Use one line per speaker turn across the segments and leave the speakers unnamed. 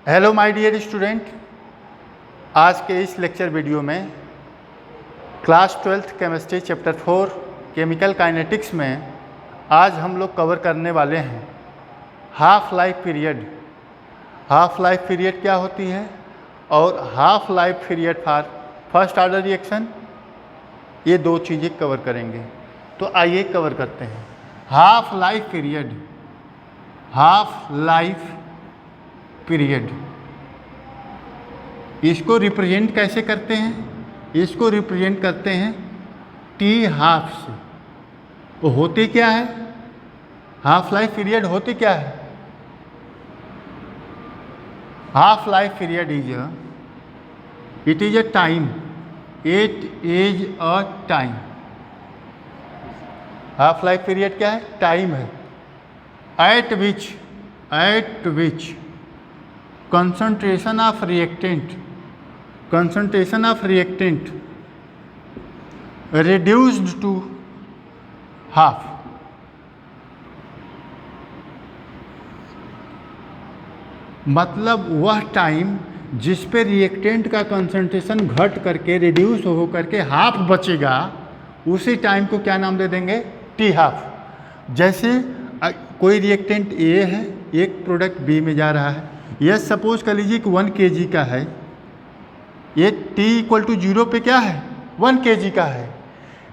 Hello my dear student, आज के इस लेक्चर वीडियो में class 12th chemistry chapter 4 chemical kinetics में आज हम लोग कवर करने वाले हैं half life period. Half life period क्या होती है और half life period for first order reaction, ये दो चीज़ें कवर करेंगे। तो आइए कवर करते हैं half life period. Half life period इसको रिप्रेजेंट कैसे करते हैं? इसको रिप्रेजेंट करते हैं टी हाफ से। तो होती क्या है हाफ लाइफ पीरियड? होती क्या है? Half life period it is a time, it is a time. Half life period क्या है? टाइम है eight which concentration of reactant reduced to half। मतलब वह टाइम जिस पे रिएक्टेंट का कंसंट्रेशन घट करके रिड्यूस हो करके हाफ बचेगा, उसी टाइम को क्या नाम दे देंगे? T half. जैसे कोई रिएक्टेंट ए है, एक प्रोडक्ट बी में जा रहा है। यह सपोज कर लीजिए कि 1 kg का है, ये t = 0 पे क्या है? 1 kg का है।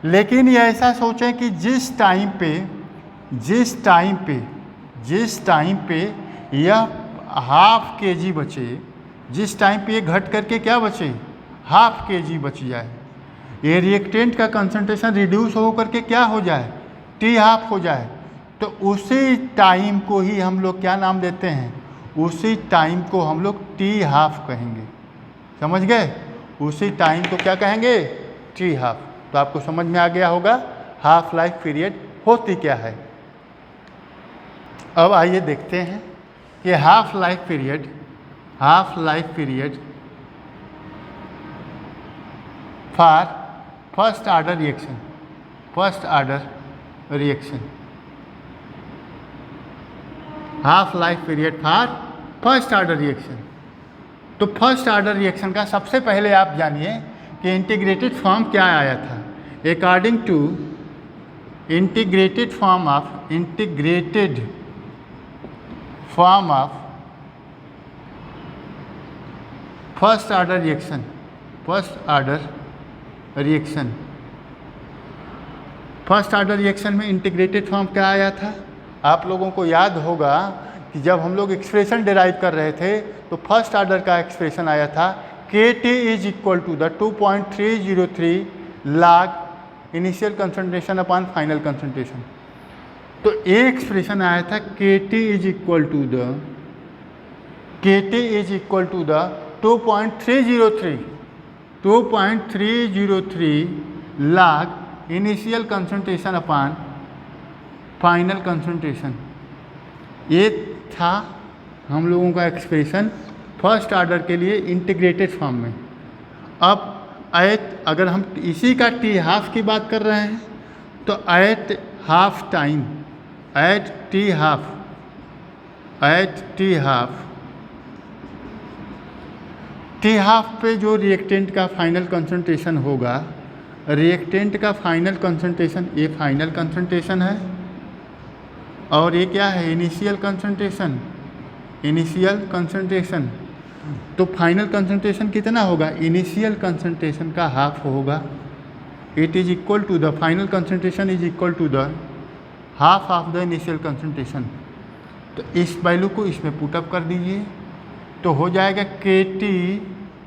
लेकिन ये ऐसा सोचें कि जिस टाइम पे यह हाफ kg बचे, जिस टाइम पे ये घट करके क्या बचे? हाफ kg बच जाए, ये रिएक्टेंट का कंसंट्रेशन रिड्यूस हो करके क्या हो जाए? टी हाफ हो जाए। तो उसी टाइम को ही हम लोग क्या नाम देते हैं? उसी टाइम को हम लोग टी हाफ कहेंगे। समझ गए? उसी टाइम को क्या कहेंगे? T half. तो आपको समझ में आ गया होगा हाफ लाइफ पीरियड होती क्या है। अब आइए देखते हैं कि half life period for first order reaction. Half life period for first order reaction. तो फर्स्ट ऑर्डर रिएक्शन का सबसे पहले आप जानिए कि इंटीग्रेटेड फॉर्म क्या आया था। According to integrated form of first order reaction में इंटीग्रेटेड फॉर्म क्या आया था? आप लोगों को याद होगा कि जब हम लोग एक्सप्रेशन डिराइव कर रहे थे तो फर्स्ट ऑर्डर का एक्सप्रेशन आया था KT = 2.303 log initial concentration upon final concentration. तो एक एक्सप्रेशन आया था KT = 2.303 log initial concentration upon final concentration. ये था हम लोगों का एक्सप्रेशन फर्स्ट ऑर्डर के लिए इंटीग्रेटेड फॉर्म में। अब अगर हम इसी का टी हाफ की बात कर रहे हैं तो एट टी हाफ पे जो रिएक्टेंट का फाइनल कंसंट्रेशन होगा, रिएक्टेंट का फाइनल कंसंट्रेशन, ये फाइनल कंसंट्रेशन है और ये क्या है? Initial concentration. तो फाइनल कंसंट्रेशन कितना होगा? इनिशियल कंसंट्रेशन का हाफ होगा। It is equal to the final concentration is equal to the half of the initial concentration. तो इस वैल्यू को इसमें पुटअप कर दीजिए तो हो जाएगा KT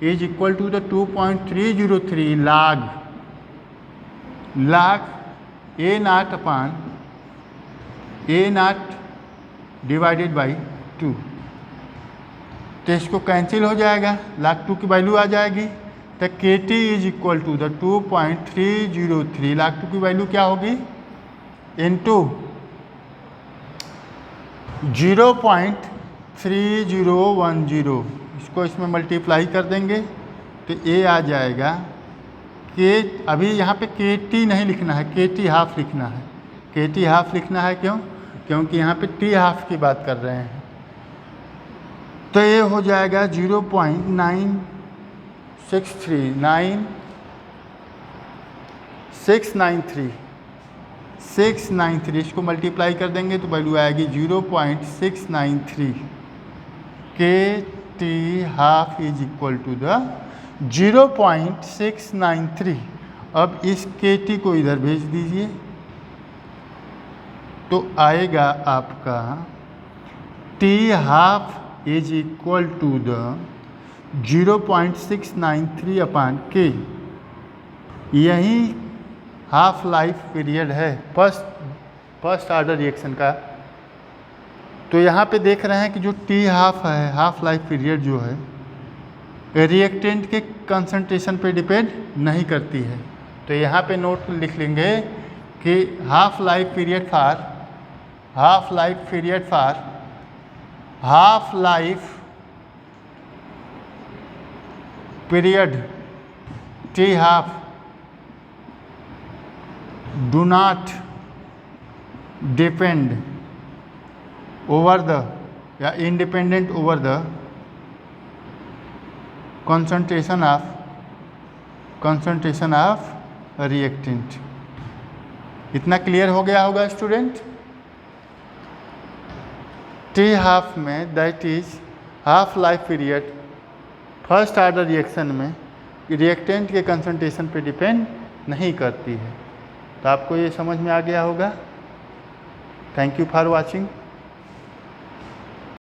is equal to the 2.303 log A0 divided by 2। तो इसको कैंसिल हो जाएगा, log 2 की वैल्यू आ जाएगी। तो KT is equal to the 2.303 log 2 की वैल्यू क्या होगी? इनटू 0.3010, इसको इसमें मल्टीप्लाई कर देंगे तो ये आ जाएगा कि अभी यहाँ पे KT नहीं लिखना है, KT हाफ लिखना है। KT हाफ लिखना है क्यों? क्योंकि यहाँ पे टी हाफ की बात कर रहे हैं। तो ये हो जाएगा 0.9693 इसको मल्टीप्लाई कर देंगे तो वैल्यू आएगी 0.693 K T half is equal to the 0.693। अब इस के टी को इधर भेज दीजिए तो आएगा आपका T half is equal to the 0.693 upon के। यही हाफ लाइफ पीरियड है फर्स्ट ऑर्डर रिएक्शन का। तो यहाँ पे देख रहे हैं कि जो टी हाफ है, हाफ लाइफ पीरियड जो है रिएक्टेंट के कंसंट्रेशन पे डिपेंड नहीं करती है। तो यहाँ पे नोट लिख लेंगे कि half life period T half do not depend over the या independent over the concentration of reactant। इतना क्लियर हो गया होगा स्टूडेंट। टी हाफ में that is half life period first order reaction में रिएक्टेंट के कंसंट्रेशन पे डिपेंड नहीं करती है। तो आपको ये समझ में आ गया होगा। Thank you for watching.